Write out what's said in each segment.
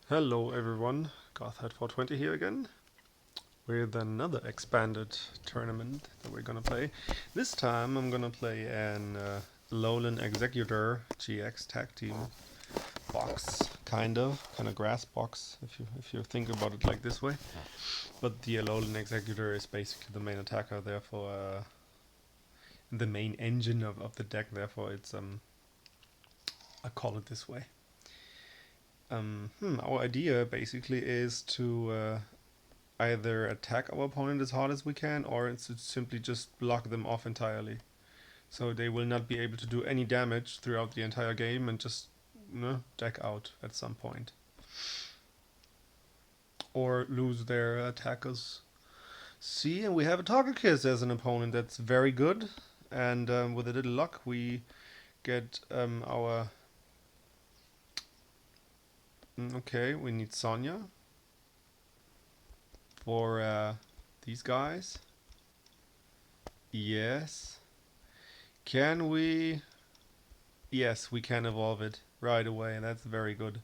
Hello everyone, Gothhead420 here again with another expanded tournament that we're gonna play. This time I'm gonna play an AlolanEggsec GX tag team box, kind of grass box if you think about it like this way. But the AlolanEggsec is basically the main attacker, therefore the main engine of the deck. Therefore it's I call it this way. Our idea basically is to either attack our opponent as hard as we can, or it's to simply just block them off entirely. So they will not be able to do any damage throughout the entire game and just deck out at some point. Or lose their attackers. See, and we have a Target as an opponent that's very good. And with a little luck we get our... Okay, we need Sonya for these guys. Yes. Can we... Yes, we can evolve it right away. That's very good.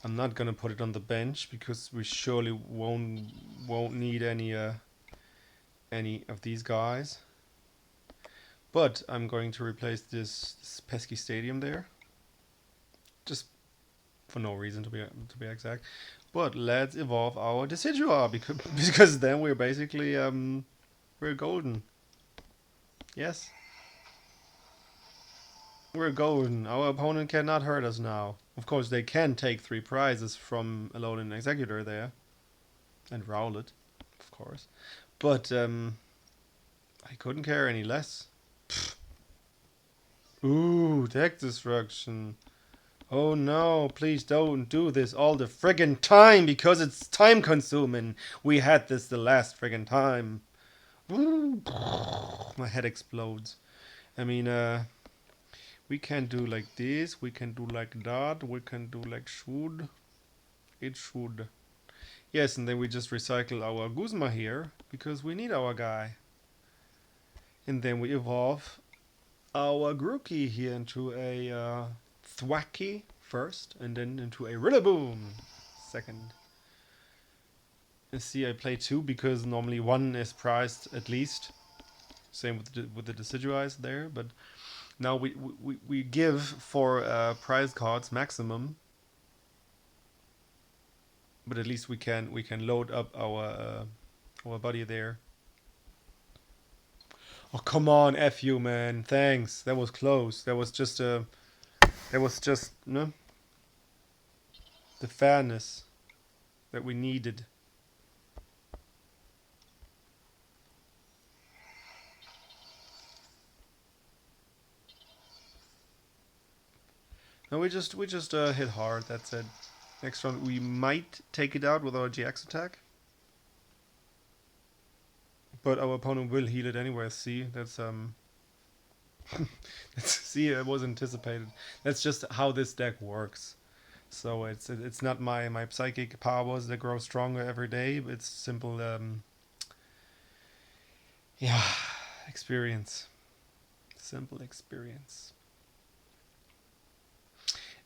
I'm not gonna put it on the bench because we surely won't need any of these guys. But I'm going to replace this pesky stadium there. Just for no reason, to be exact. But let's evolve our Decidueye because then we're basically we're golden. Yes. We're golden. Our opponent cannot hurt us now. Of course, they can take 3 prizes from AlolanEggsec there. And Rowlet, of course. But I couldn't care any less. Pfft. Ooh, deck destruction. Oh no, please don't do this all the friggin' time because it's time consuming. We had this the last friggin' time. Ooh, my head explodes. I mean, we can do like this, we can do like that, we can do like should. It should. Yes, and then we just recycle our Guzma here, because we need our guy. And then we evolve our Grookey here into a Thwacky first, and then into a Rillaboom second. And see, I play 2 because normally 1 is prized at least. Same with the Decidueyes there, but now we give for prize cards maximum, but at least we can load up our buddy there. Oh come on, F you man, thanks. That was close. That was just the fairness that we needed. No, we just hit hard. That's it. Next round we might take it out with our GX attack, but our opponent will heal it anyway. See, that's see, it was anticipated. That's just how this deck works. So it's not my psychic powers that grow stronger every day. It's simple, yeah, experience. Simple experience.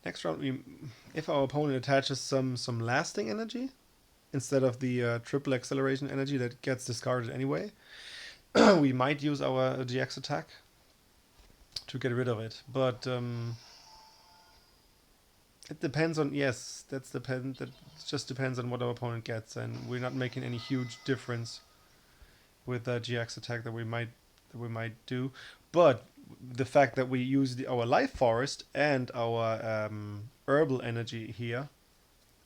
Next round, if our opponent attaches some lasting energy instead of the triple acceleration energy that gets discarded anyway, we might use our GX attack to get rid of it. But it depends on, yes, that just depends on what our opponent gets, and we're not making any huge difference with the GX attack that we might do. But the fact that we use our life forest and our herbal energy here,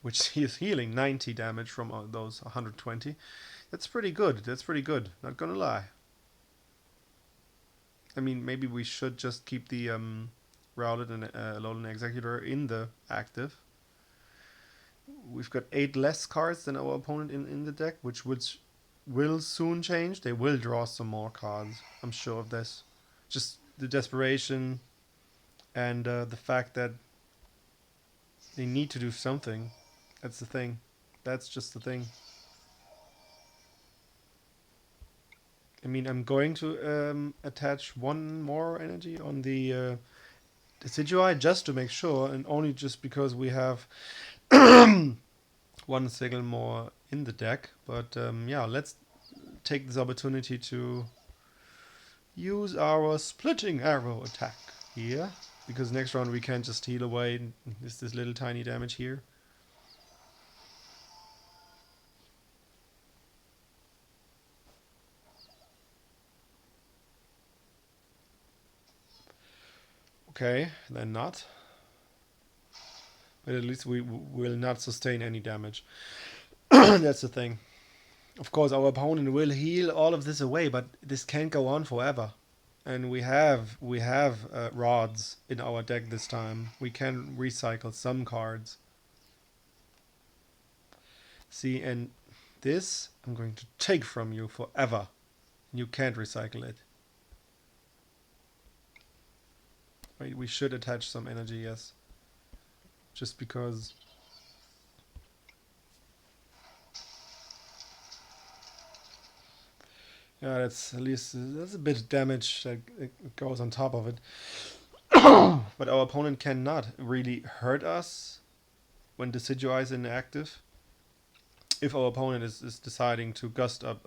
which is healing 90 damage from those 120, that's pretty good. That's pretty good, not gonna lie. I mean, maybe we should just keep the Rowlet and AlolanEggsec in the active. We've got 8 less cards than our opponent in the deck, which will soon change. They will draw some more cards, I'm sure of this. Just the desperation and the fact that they need to do something. That's the thing. That's just the thing. I mean, I'm going to attach 1 more energy on the Decidueye just to make sure, and only just because we have one signal more in the deck. But yeah, let's take this opportunity to use our splitting arrow attack here. Because next round we can just heal away this little tiny damage here. Okay, then not. But at least we will not sustain any damage. That's the thing. Of course, our opponent will heal all of this away, but this can't go on forever. And we have rods in our deck this time. We can recycle some cards. See, and this I'm going to take from you forever. You can't recycle it. Wait, we should attach some energy, yes. Just because. Yeah, that's at least that's a bit of damage that goes on top of it. But our opponent cannot really hurt us when Decidueye is inactive. If our opponent is deciding to gust up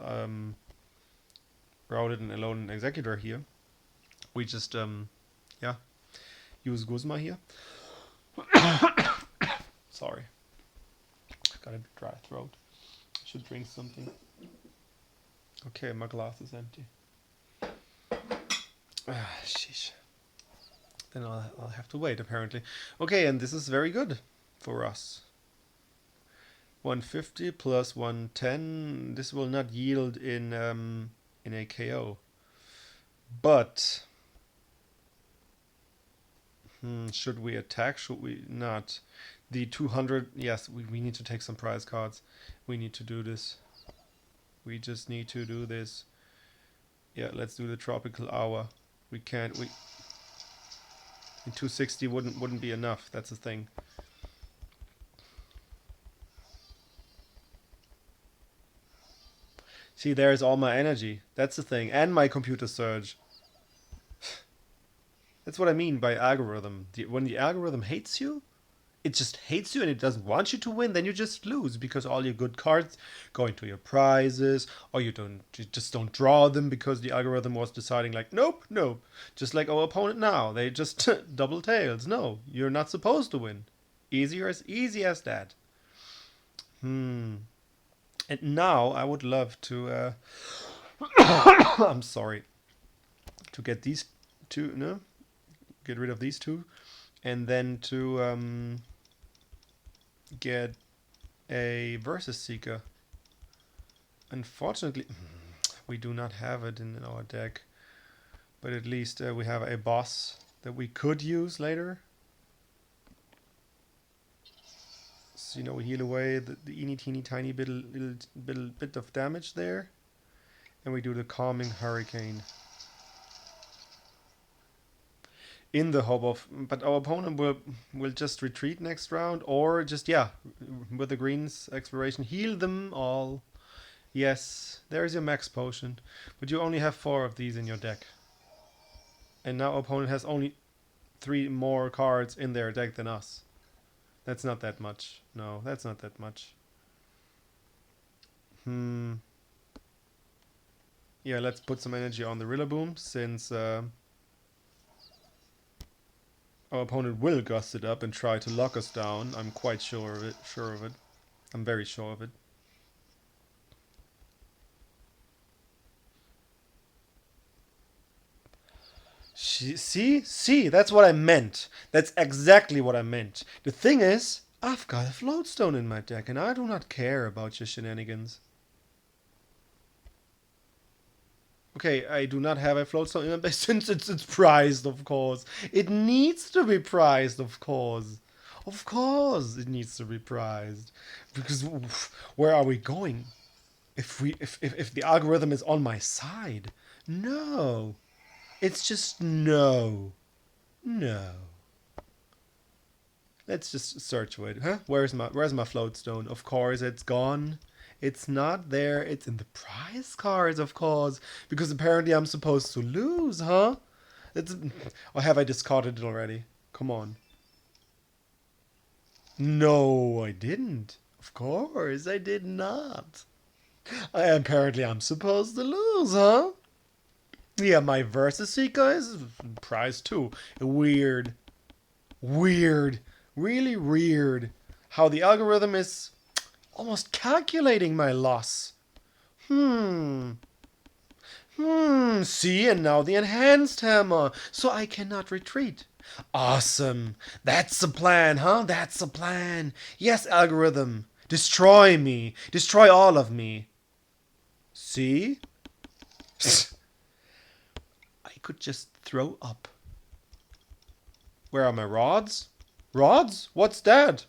Routed and AlolanEggsec here, we just yeah, use Guzma here. Sorry, I've got a dry throat. I should drink something. Okay, my glass is empty. Sheesh. Then I'll have to wait, apparently. Okay, and this is very good for us. 150 plus 110. This will not yield in a KO. But should we attack? Should we not? The 200. Yes, we need to take some prize cards. We need to do this. We just need to do this. Yeah, let's do the tropical hour. We can't. We. 260 wouldn't be enough. That's the thing. See, there's all my energy. That's the thing, and my computer surge. That's what I mean by algorithm. When the algorithm hates you, it just hates you and it doesn't want you to win, then you just lose because all your good cards go into your prizes, or you just don't draw them because the algorithm was deciding like, nope, nope. Just like our opponent now, they just double tails. No, you're not supposed to win. Easy as that. And now I would love to. I'm sorry. To get these two, no, get rid of these two, and then to get a Versus Seeker. Unfortunately, we do not have it in our deck, but at least we have a boss that we could use later. So, we heal away the eeny teeny tiny little bit of damage there, and we do the Calming Hurricane. In the hope of, but our opponent will just retreat next round, or just, yeah, with the greens exploration, heal them all. Yes, there's your max potion, but you only have 4 of these in your deck, and now opponent has only 3 more cards in their deck than us. That's not that much. No, that's not that much. Yeah, let's put some energy on the Rillaboom, since our opponent will gust it up and try to lock us down. I'm quite sure of it. I'm very sure of it. See, that's what I meant. That's exactly what I meant. The thing is, I've got a Floatstone in my deck, and I do not care about your shenanigans. Okay, I do not have a Floatstone in my deck since it's prized, of course. It needs to be prized, of course. Of course, it needs to be prized. Because where are we going? If the algorithm is on my side, no. It's just no. No. Let's just search for it. Huh? Where's my Floatstone? Of course it's gone. It's not there. It's in the prize cards, of course. Because apparently I'm supposed to lose, huh? Or have I discarded it already? Come on. No, I didn't. Of course, I did not. Apparently I'm supposed to lose, huh? Yeah, my versus Seeker is prize 2. Weird. Weird. Really weird. How the algorithm is almost calculating my loss. See, and now the enhanced hammer, so I cannot retreat. Awesome. That's the plan, huh? That's the plan. Yes, algorithm. Destroy me. Destroy all of me. See? I could just throw up. Where are my rods? Rods? What's that?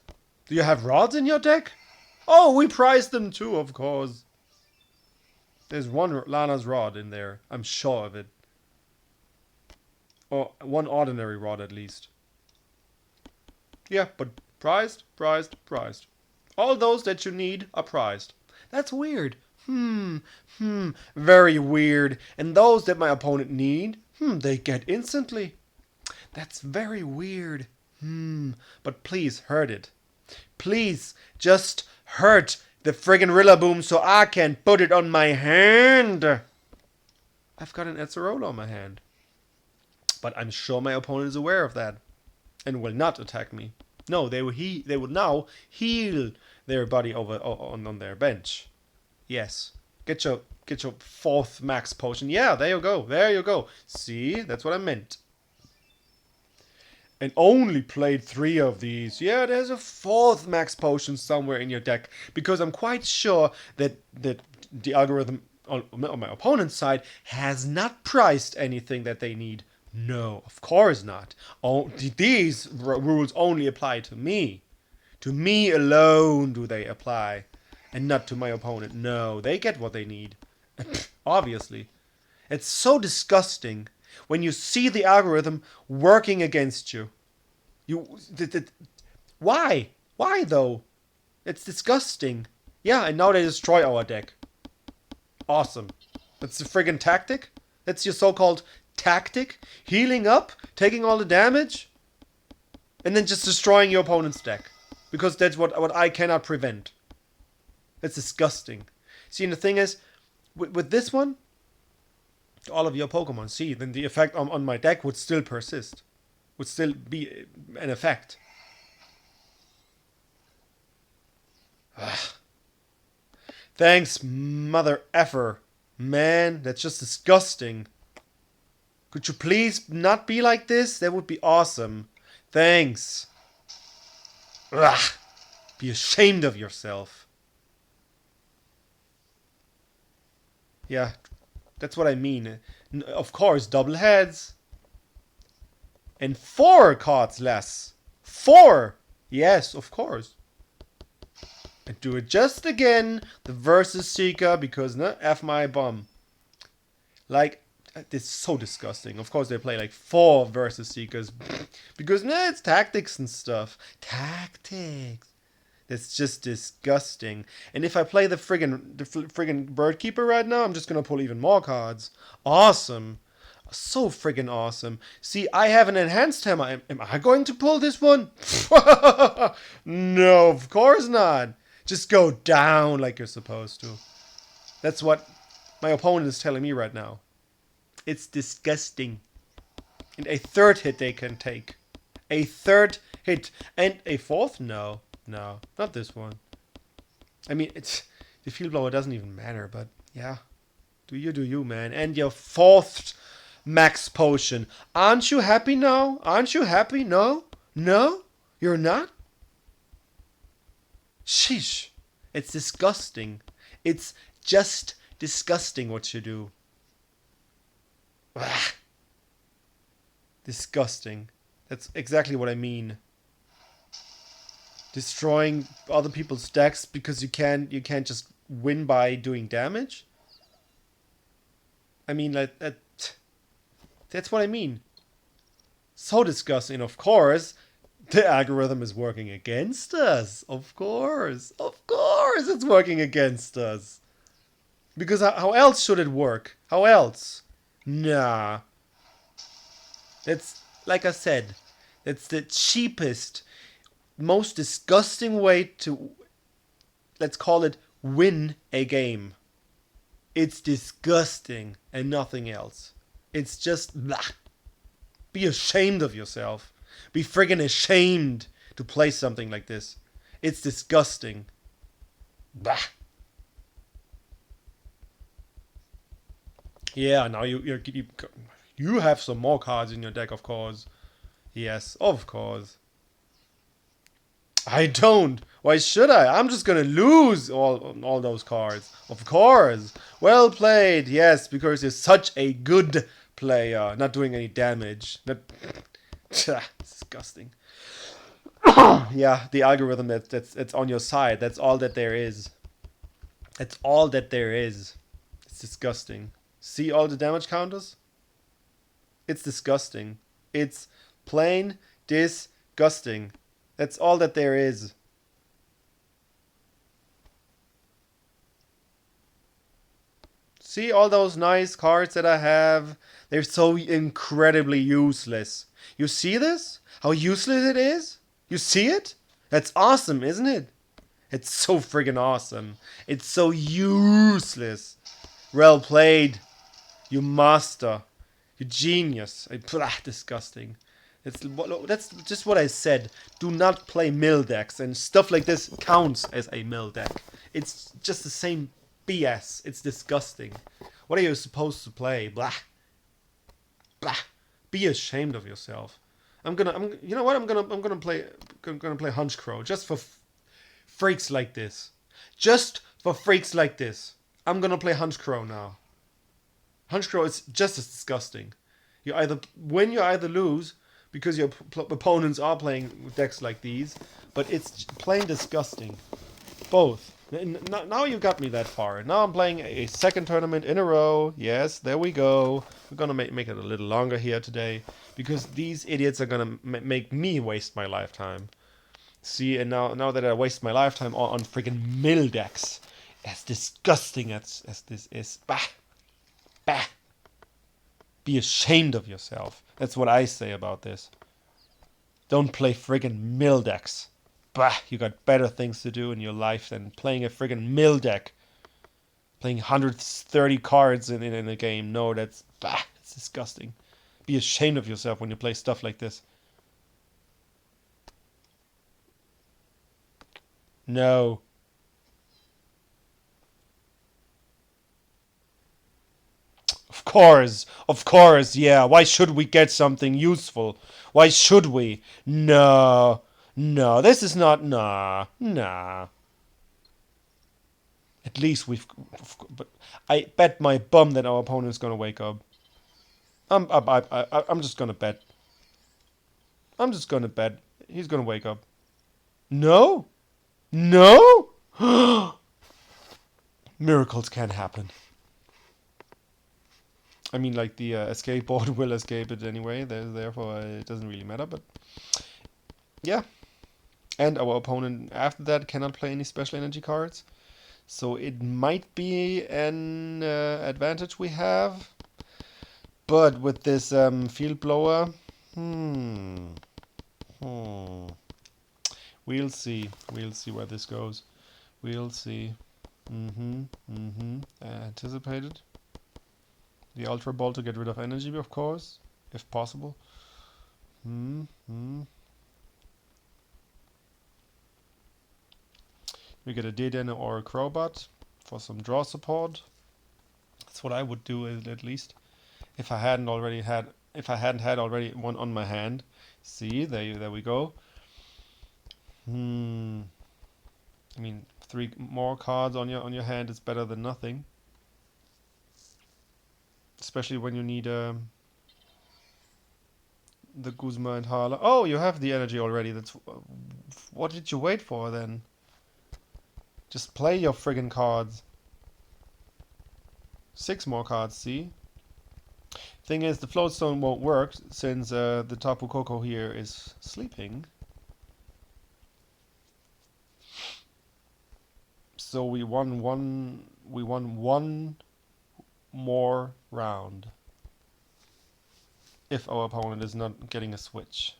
Do you have rods in your deck? Oh, we prized them too, of course. There's one Lana's rod in there. I'm sure of it. Or one ordinary rod at least. Yeah, but prized, prized, prized. All those that you need are prized. That's weird. Very weird. And those that my opponent need, they get instantly. That's very weird. But please hurt it. Please just hurt the friggin' Rillaboom so I can put it on my hand. I've got an Acerola on my hand. But I'm sure my opponent is aware of that and will not attack me. No, they would now heal their buddy over on their bench. Yes. Get your 4th max potion. Yeah, there you go. There you go. See, that's what I meant. And only played 3 of these. Yeah, there's a 4th max potion somewhere in your deck. Because I'm quite sure that the algorithm on my opponent's side has not priced anything that they need. No, of course not. These rules only apply to me. To me alone do they apply. And not to my opponent. No, they get what they need. Obviously. It's so disgusting when you see the algorithm working against you. Why? Why though? It's disgusting. Yeah, and now they destroy our deck. Awesome. That's the friggin' tactic? That's your so-called tactic? Healing up? Taking all the damage? And then just destroying your opponent's deck. Because that's what I cannot prevent. That's disgusting. See, and the thing is, with this one, all of your Pokemon, see, then the effect on my deck would still persist. Would still be an effect. Thanks, mother effer. Man, that's just disgusting. Could you please not be like this? That would be awesome. Thanks. Ugh. Be ashamed of yourself. Yeah, that's what I mean. Of course, double heads. And 4 cards less. 4! Yes, of course. And do it just again, the versus Seeker, because F my bum. Like, it's so disgusting. Of course they play like 4 versus Seekers. Because it's tactics and stuff. Tactics. That's just disgusting. And if I play the friggin' Bird Keeper right now, I'm just gonna pull even more cards. Awesome. So friggin' awesome. See, I have an enhanced hammer. Am I going to pull this one? No, of course not. Just go down like you're supposed to. That's what my opponent is telling me right now. It's disgusting. And a 3rd hit they can take. A 3rd hit. And a 4th? No. No, not this one. I mean, the field blower doesn't even matter, but yeah. Do you, man. And your 4th max potion. Aren't you happy now? Aren't you happy? No? No? You're not? Sheesh. It's disgusting. It's just disgusting what you do. Ugh. Disgusting. That's exactly what I mean. Destroying other people's decks because you can't just win by doing damage? I mean, like that's what I mean. So disgusting. Of course, the algorithm is working against us. Of course it's working against us. Because how else should it work? How else? Nah. That's, like I said, that's the cheapest, most disgusting way to let's call it win a game. It's disgusting and nothing else. It's just blah. Be ashamed of yourself. Be friggin' ashamed to play something like this. It's disgusting. Bah. Yeah, now you have some more cards in your deck, of course. Yes, of course. I don't. Why should I? I'm just gonna lose all those cards. Of course. Well played. Yes, because you're such a good player, not doing any damage. Not disgusting. Yeah, the algorithm that's on your side. That's all that there is. That's all that there is. It's disgusting. See all the damage counters? It's disgusting. It's plain disgusting. That's all that there is. See all those nice cards that I have? They're so incredibly useless. You see this? How useless it is? You see it? That's awesome, isn't it? It's so friggin' awesome. It's so useless. Well played. You master. You genius. Disgusting. That's just what I said. Do not play mill decks, and stuff like this counts as a mill deck. It's just the same BS. It's disgusting. What are you supposed to play? Blah. Blah. Be ashamed of yourself. You know what? I'm gonna play Honchkrow just for freaks like this. Just for freaks like this. I'm gonna play Honchkrow now. Honchkrow is just as disgusting. You either win, you either lose, because your opponents are playing decks like these, but it's plain disgusting. Both. Now you got me that far. Now I'm playing a second tournament in a row. Yes, there we go. We're gonna make it a little longer here today, because these idiots are gonna make me waste my lifetime. See, and now that I waste my lifetime on freaking mill decks, as disgusting as this is, bah, bah. Be ashamed of yourself. That's what I say about this. Don't play friggin' mill decks. Bah, you got better things to do in your life than playing a friggin' mill deck. Playing 130 cards in a game. No, that's disgusting. Be ashamed of yourself when you play stuff like this. No. Of course, yeah. Why should we get something useful? Why should we? No, this is not, nah. At least but I bet my bum that our opponent's gonna wake up. I'm just gonna bet. I'm just gonna bet he's gonna wake up. No? No? Miracles can happen. I mean, like, the escape board will escape it anyway, therefore it doesn't really matter, but yeah. And our opponent after that cannot play any special energy cards, so it might be an advantage we have. But with this field blower, we'll see where this goes. We'll see. Anticipated. The Ultra Ball to get rid of energy, of course, if possible. We get a Dedenne or a Crowbat for some draw support. That's what I would do, at least, if I hadn't had already one on my hand. See, there we go. I mean, 3 more cards on your hand is better than nothing. Especially when you need the Guzma and Hala. Oh, you have the energy already. That's what did you wait for then? Just play your friggin' cards. 6 more cards, see? Thing is, the Floatstone won't work since the Tapu Koko here is sleeping. So we won one more round if our opponent is not getting a switch.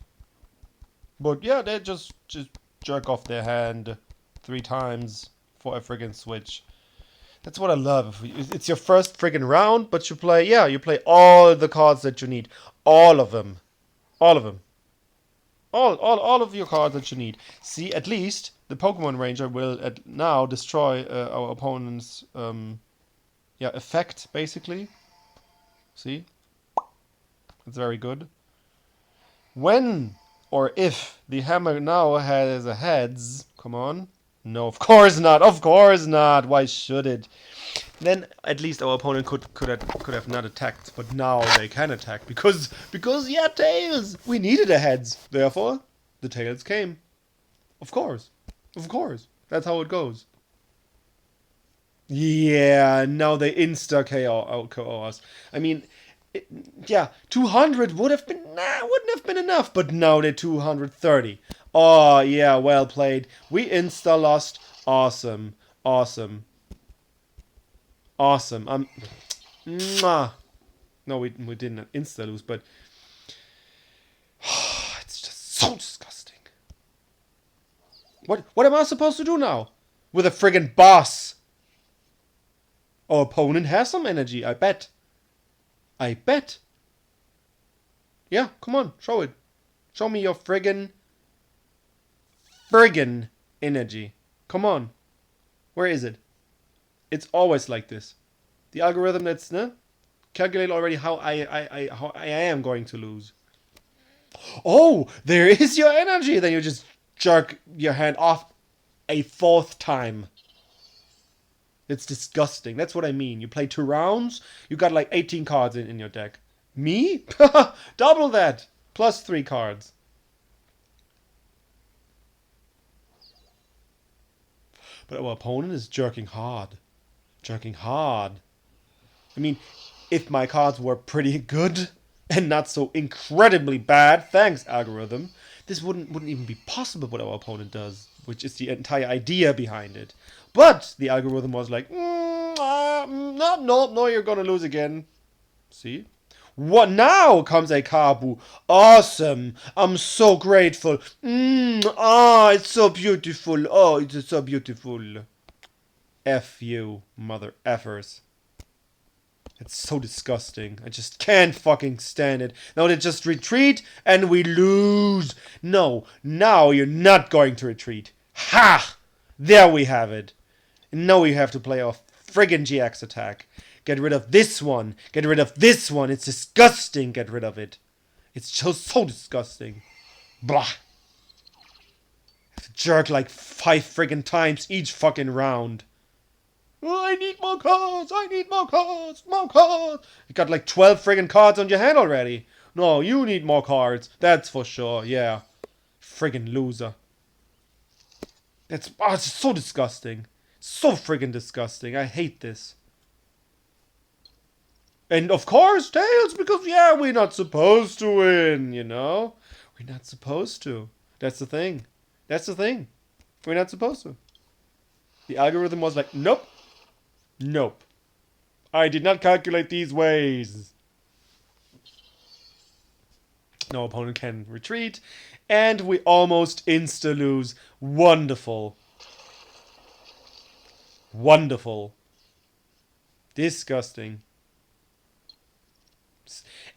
But yeah, they just jerk off their hand 3 times for a friggin' Switch. That's what I love. It's your first friggin' round, but you play all the cards that you need. All of them. All of them. All of your cards that you need. See, at least the Pokemon Ranger will now destroy our opponent's effect, basically. See? It's very good. When or if the hammer now has a heads, come on. No, of course not. Of course not. Why should it? Then at least our opponent could have not attacked, but now they can attack because yeah, tails. We needed a heads, therefore the tails came. Of course, that's how it goes. Yeah, now they insta KO us. I mean, yeah, 200 wouldn't have been enough, but now they're 230. Oh yeah, well played. We insta lost. Awesome. Mwah. No, we didn't insta lose, but it's just so disgusting. What am I supposed to do now with a friggin' boss? Our opponent has some energy, I bet. Yeah, come on, show it. Show me your friggin' energy. Come on. Where is it? It's always like this. The algorithm that's calculate already how I am going to lose. Oh, there is your energy. Then you just jerk your hand off a fourth time. It's disgusting. That's what I mean. You play 2 rounds, you got like 18 cards in your deck. Me? Double that. Plus 3 cards. But our opponent is jerking hard. I mean, if my cards were pretty good and not so incredibly bad, thanks algorithm, this wouldn't even be possible what our opponent does, which is the entire idea behind it. But the algorithm was like, no, you're gonna lose again. See? What now comes a Kabu? Awesome! I'm so grateful. It's so beautiful. Oh, it's so beautiful. F you, mother effers. It's so disgusting. I just can't fucking stand it. Now they just retreat and we lose. No, now you're not going to retreat. Ha! There we have it. And now we have to play our friggin' GX attack. Get rid of this one. Get rid of this one. It's disgusting. Get rid of it. It's just so disgusting. Blah. I have to jerk like 5 friggin' times each fucking round. Oh, I need more cards. More cards. You got like 12 friggin' cards on your hand already. No, you need more cards. That's for sure. Yeah. Friggin' loser. It's so disgusting. So friggin' disgusting. I hate this. And of course, tails, because yeah, we're not supposed to win, you know? We're not supposed to. That's the thing. We're not supposed to. The algorithm was like, nope. I did not calculate these ways. No opponent can retreat. And we almost insta-lose. Wonderful. Disgusting.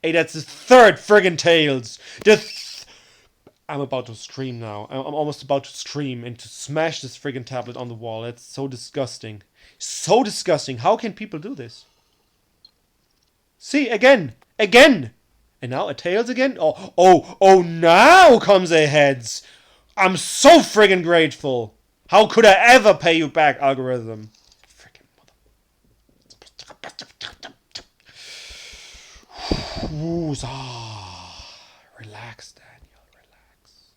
Hey, that's the 3rd friggin' tails. I'm about to scream now. I'm almost about to scream and to smash this friggin' tablet on the wall. That's so disgusting. So disgusting. How can people do this? See, again. And now a tails again? Oh, now comes a heads. I'm so friggin' grateful. How could I ever pay you back, algorithm? Friggin' mother. Relax, Daniel, relax.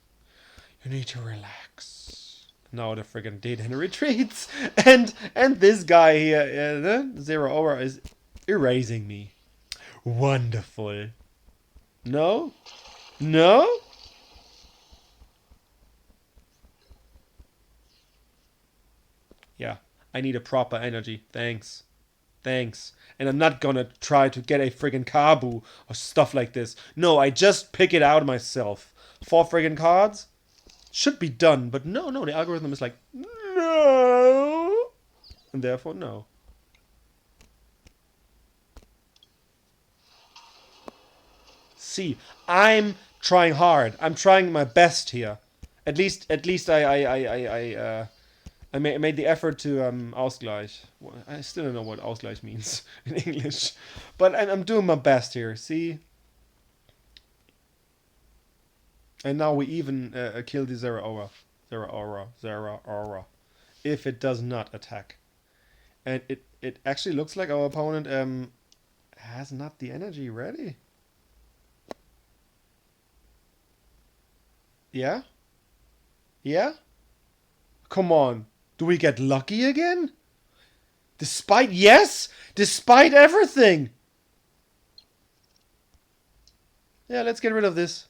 You need to relax. Now the friggin' Daden retreats, and this guy here, Zero Aura, is erasing me. Wonderful. No? Yeah, I need a proper energy. Thanks. And I'm not gonna try to get a friggin' Kabu or stuff like this. No, I just pick it out myself. 4 friggin' cards? Should be done, but no, the algorithm is like, no. And therefore, no. See, I'm trying hard. I'm trying my best here. At least I made the effort to Ausgleich. I still don't know what Ausgleich means in English, but I'm doing my best here. See, and now we even kill the Zera Aura, if it does not attack, and it actually looks like our opponent has not the energy ready. Yeah, yeah. Come on, do we get lucky again? Despite everything. Yeah, let's get rid of this.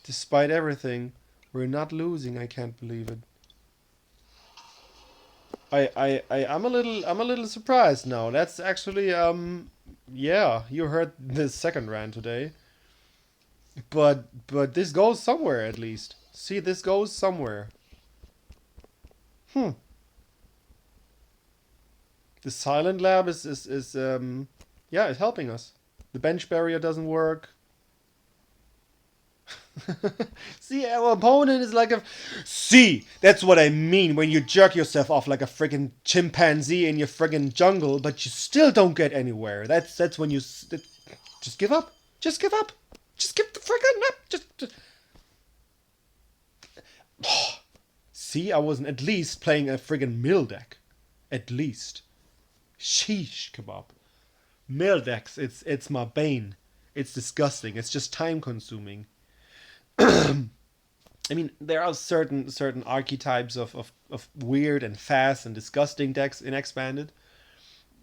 Despite everything, we're not losing. I can't believe it. I'm a little surprised now. That's actually yeah, you heard the second rant today. But this goes somewhere at least. See, this goes somewhere. Hmm. The silent lab is yeah, it's helping us. The bench barrier doesn't work. See, our opponent is like a. See, that's what I mean when you jerk yourself off like a friggin' chimpanzee in your friggin' jungle, but you still don't get anywhere. That's when you just give up. Just give up. Just give the friggin' up. Just. See, I wasn't at least playing a friggin' mill deck. At least. Sheesh kebab. Mill decks. It's my bane. It's disgusting. It's just time consuming. I mean, there are certain archetypes of weird and fast and disgusting decks in Expanded,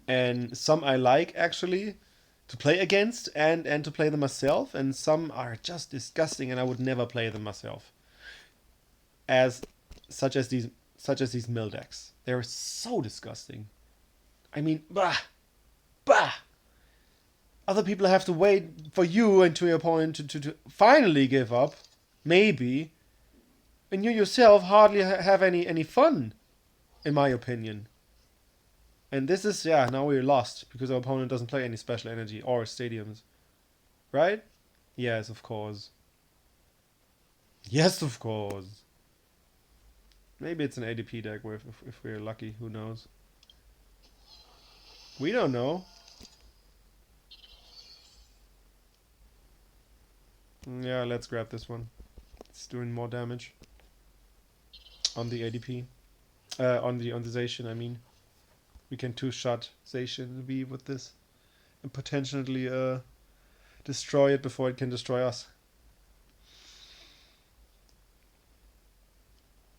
and some I like actually to play against and to play them myself, and some are just disgusting and I would never play them myself. As such as these mill decks, they're so disgusting. I mean, bah, bah. Other people have to wait for you and to your opponent to finally give up, maybe, and you yourself hardly have any fun, in my opinion. And this is, yeah, now we're lost because our opponent doesn't play any special energy or stadiums, right? Yes, of course. Yes, of course. Maybe it's an ADP deck with if we're lucky. Who knows? We don't know. Yeah, let's grab this one. It's doing more damage on the ADP. On the Zation, I mean. We can two-shot Zation V with this and potentially destroy it before it can destroy us.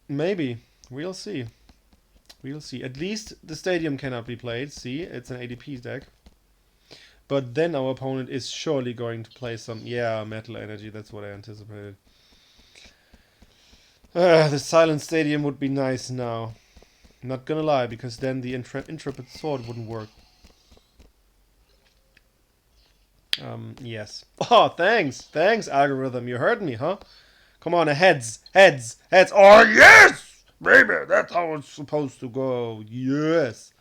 Maybe. We'll see. We'll see. At least the stadium cannot be played. See, it's an ADP deck. But then our opponent is surely going to play some... Yeah, Metal Energy. That's what I anticipated. The Silent Stadium would be nice now. Not gonna lie, because then the Intrepid Sword wouldn't work. Yes. Oh, thanks. Thanks, algorithm. You heard me, huh? Come on, heads. Heads. Heads. Oh, yes! Baby, that's how it's supposed to go. Yes.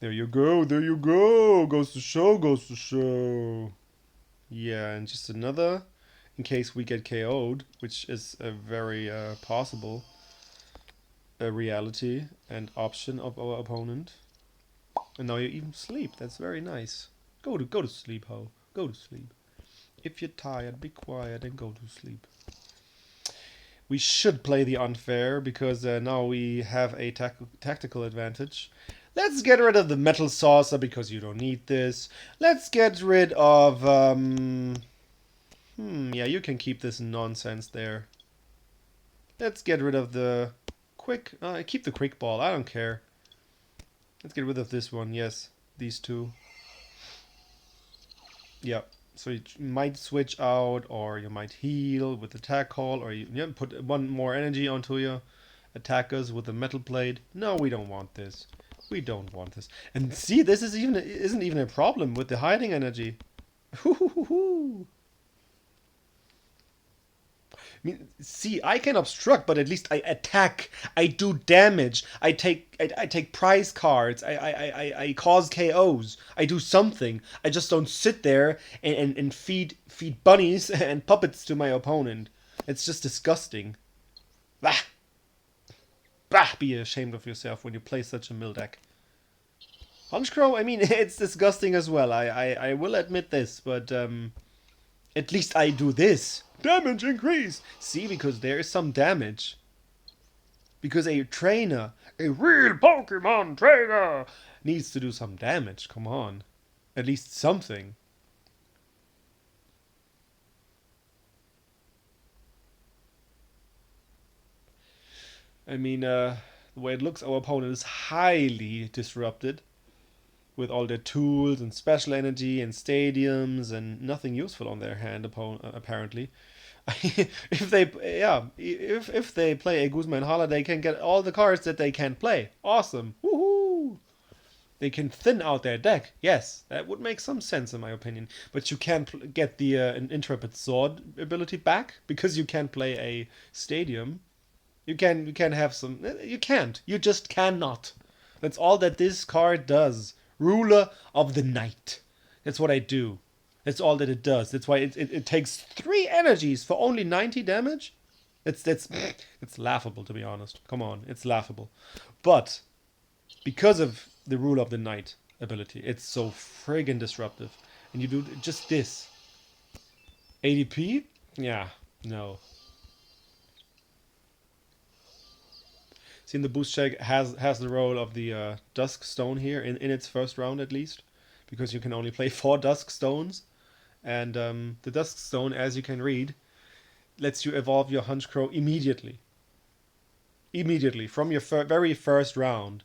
There you go. There you go. Goes to show. Goes to show. Yeah, and just another, in case we get KO'd, which is a very possible reality and option of our opponent. And now you even sleep. That's very nice. Go to sleep, ho. Go to sleep. If you're tired, be quiet and go to sleep. We should play the unfair because now we have a tactical advantage. Let's get rid of the metal saucer because you don't need this. Let's get rid of yeah, you can keep this nonsense there. Let's get rid of the quick keep the quick ball. I don't care. Let's get rid of this one. Yes, these two. Yeah. So you might switch out, or you might heal with attack call, or you put one more energy onto your attackers with a metal blade. No, we don't want this. We don't want this. And see, this isn't even a problem with the hiding energy. mean, see, I can obstruct, but at least I attack. I do damage. I take prize cards. I cause KOs. I do something. I just don't sit there and feed bunnies and puppets to my opponent. It's just disgusting. Bah! Bah! Be ashamed of yourself when you play such a mill deck. Honchkrow, I mean, it's disgusting as well. I will admit this, but at least I do this. Damage increase! See, because there is some damage. Because a trainer, a real Pokemon trainer, needs to do some damage. Come on. At least something. I mean, the way it looks, our opponent is highly disrupted. With all their tools and special energy and stadiums and nothing useful on their hand, apparently. if they if they play a Guzma and Hala, they can get all the cards that they can play. Awesome. Woohoo! They can thin out their deck. Yes, that would make some sense in my opinion. But you can't get the an Intrepid Sword ability back because you can't play a Stadium. You can have some. You can't. You just cannot. That's all that this card does. Ruler of the Night. That's what I do. That's all that it does. That's why it takes 3 energies for only 90 damage. It's laughable, to be honest. Come on, it's laughable. But because of the Ruler of the Night ability, it's so friggin' disruptive. And you do just this. ADP? Yeah, no. See, the boost check has the role of the Dusk Stone here in its first round at least, because you can only play 4 Dusk Stones, and the Dusk Stone, as you can read, lets you evolve your Honchkrow immediately. Immediately, from your very first round.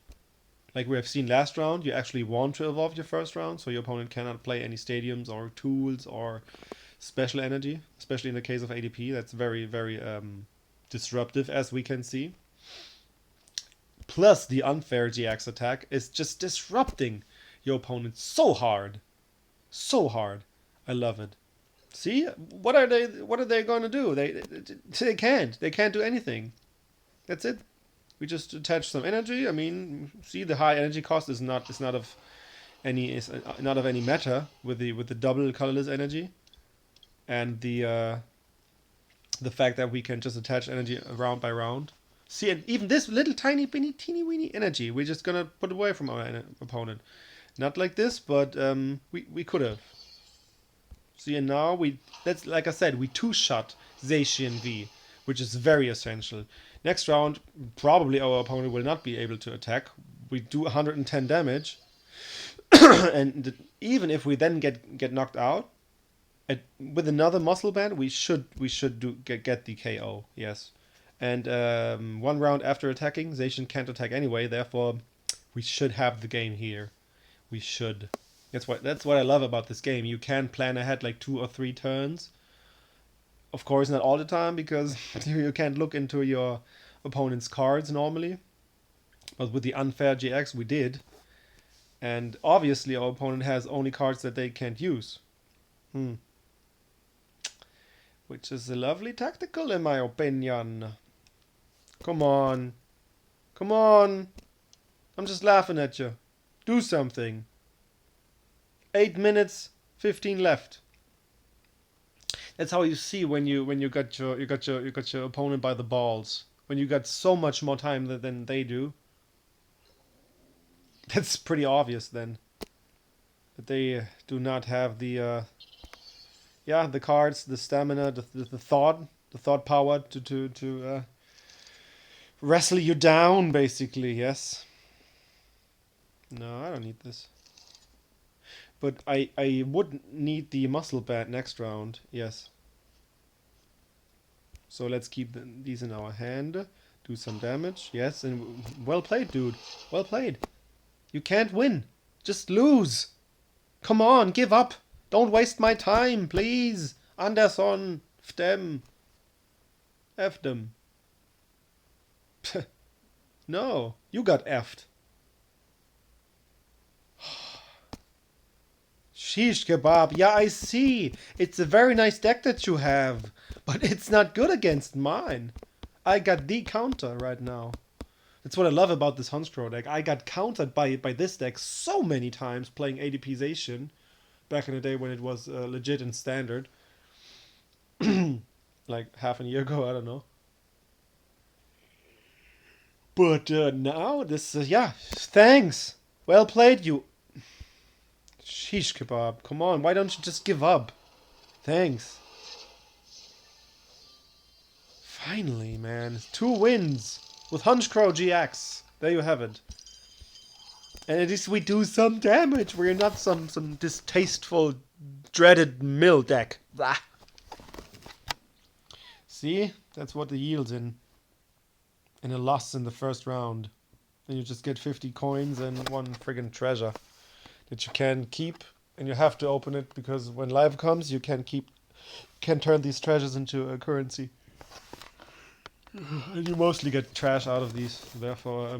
Like we have seen last round, you actually want to evolve your first round, so your opponent cannot play any stadiums or tools or special energy, especially in the case of ADP. That's very, very disruptive, as we can see. Plus, the unfair GX attack is just disrupting your opponent so hard. So hard. I love it. See? What are they going to do? They can't. They can't do anything. That's it. We just attach some energy. I mean, see, the high energy cost is not of any matter with the double colorless energy, and the fact that we can just attach energy round by round. See, and even this little tiny teeny weeny energy, we're just gonna put away from our opponent. Not like this, but we could have. See, and now that's like I said, we 2-shot Zacian V, which is very essential. Next round, probably our opponent will not be able to attack. We do 110 damage, and even if we then get knocked out, with another muscle band, we should get the KO. Yes. And 1 round after attacking, Zacian can't attack anyway, therefore we should have the game here. We should. That's what I love about this game. You can plan ahead like 2 or 3 turns. Of course, not all the time, because you can't look into your opponent's cards normally. But with the unfair GX, we did. And obviously, our opponent has only cards that they can't use. Which is a lovely tactical, in my opinion. Come on. Come on. I'm just laughing at you. Do something. 8 minutes, 15 left. That's how you see when you got your opponent by the balls. When you got so much more time than they do. That's pretty obvious then. That they do not have the the cards, the stamina, the thought power to wrestle you down, basically. Yes. No, I don't need this. But I would need the muscle band next round. Yes. So let's keep these in our hand. Do some damage. Yes, and well played, dude. Well played. You can't win. Just lose. Come on, give up. Don't waste my time, please. Anderson, F them. F them. No, you got effed. Sheesh kebab. Yeah, I see. It's a very nice deck that you have. But it's not good against mine. I got the counter right now. That's what I love about this Honchkrow deck. I got countered by this deck so many times playing ADPization back in the day when it was legit and standard. Like half a year ago, I don't know. But now this, yeah, thanks. Well played, you. Sheesh kebab. Come on, why don't you just give up? Thanks. Finally, man. 2 wins with Honchkrow GX. There you have it. And at least we do some damage. We're not some distasteful, dreaded mill deck. Blah. See? That's what the yield's in. And a loss in the first round. Then you just get 50 coins and 1 friggin' treasure that you can keep. And you have to open it because when live comes, you can turn these treasures into a currency. And you mostly get trash out of these, therefore,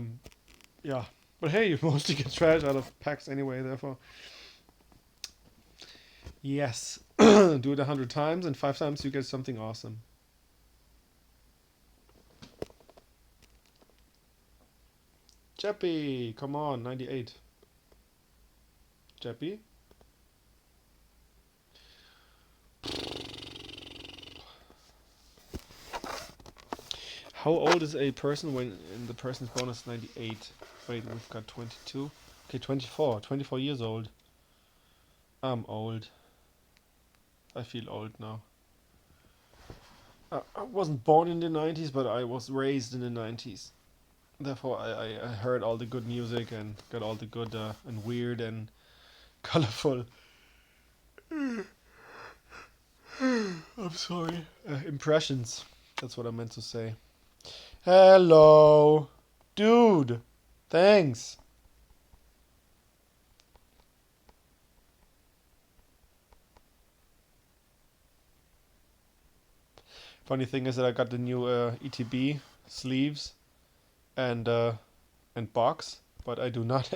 yeah. But hey, you mostly get trash out of packs anyway, therefore. Yes. Do it 100 times, and 5 times you get something awesome. Jeppy, come on, 98. Jeppy? How old is a person when the person's born is 98? Wait, we've got 22. Okay, 24. 24 years old. I'm old. I feel old now. I wasn't born in the 90s, but I was raised in the 90s. Therefore, I heard all the good music and got all the good and weird and colorful. I'm sorry. Impressions. That's what I meant to say. Hello. Dude. Thanks. Funny thing is that I got the new ETB sleeves and box, but I do not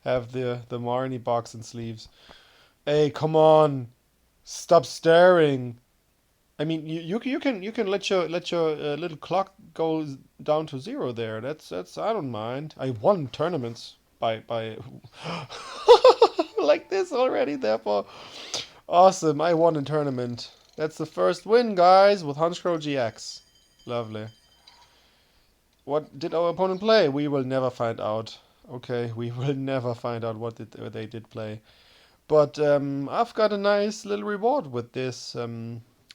have the Marnie box and sleeves. Hey, come on. Stop staring. I mean, you can let your little clock go down to 0 there. That's I don't mind. I won tournaments by like this already. Therefore, awesome. I won a tournament. That's the first win, guys, with Honchkrow GX. Lovely. What did our opponent play? We will never find out. Okay, we will never find out what they did play. But I've got a nice little reward with this.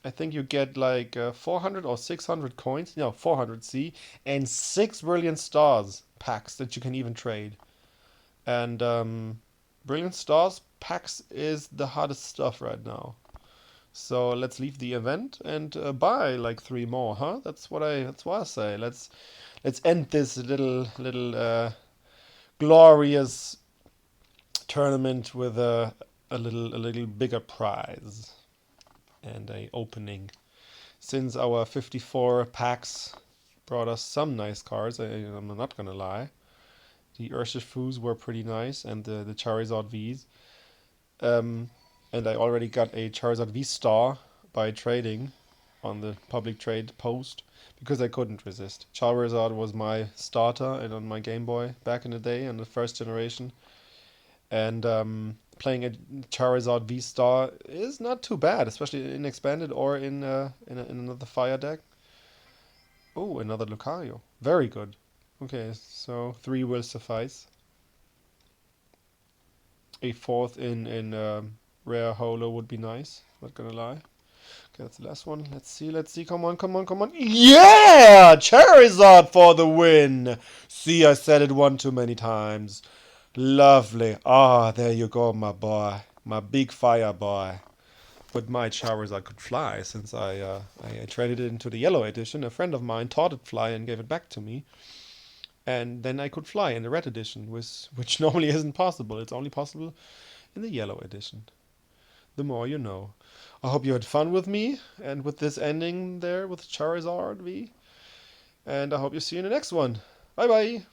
I think you get like 400 or 600 coins. No, 400 C. And 6 Brilliant Stars packs that you can even trade. And Brilliant Stars packs is the hottest stuff right now. So let's leave the event and buy like 3 more, huh? That's what I say. Let's end this little glorious tournament with a little bigger prize and a opening. Since our 54 packs brought us some nice cards, I'm not gonna lie. The Urshifus were pretty nice, and the Charizard Vs. And I already got a Charizard V star by trading on the public trade post because I couldn't resist. Charizard was my starter and on my Game Boy back in the day on the first generation. And playing a Charizard V star is not too bad, especially in expanded or in another fire deck. Oh, another Lucario. Very good. Okay, so 3 will suffice. A 4th in rare holo would be nice. Not gonna lie. Okay, that's the last one. Let's see. Come on. Yeah! Charizard for the win! See, I said it one too many times. Lovely. Ah, there you go, my boy. My big fire boy. But my Charizard could fly since I traded it into the yellow edition. A friend of mine taught it fly and gave it back to me. And then I could fly in the red edition, which normally isn't possible. It's only possible in the yellow edition. The more you know. I hope you had fun with me and with this ending there with Charizard V. And I hope you see you in the next one. Bye bye.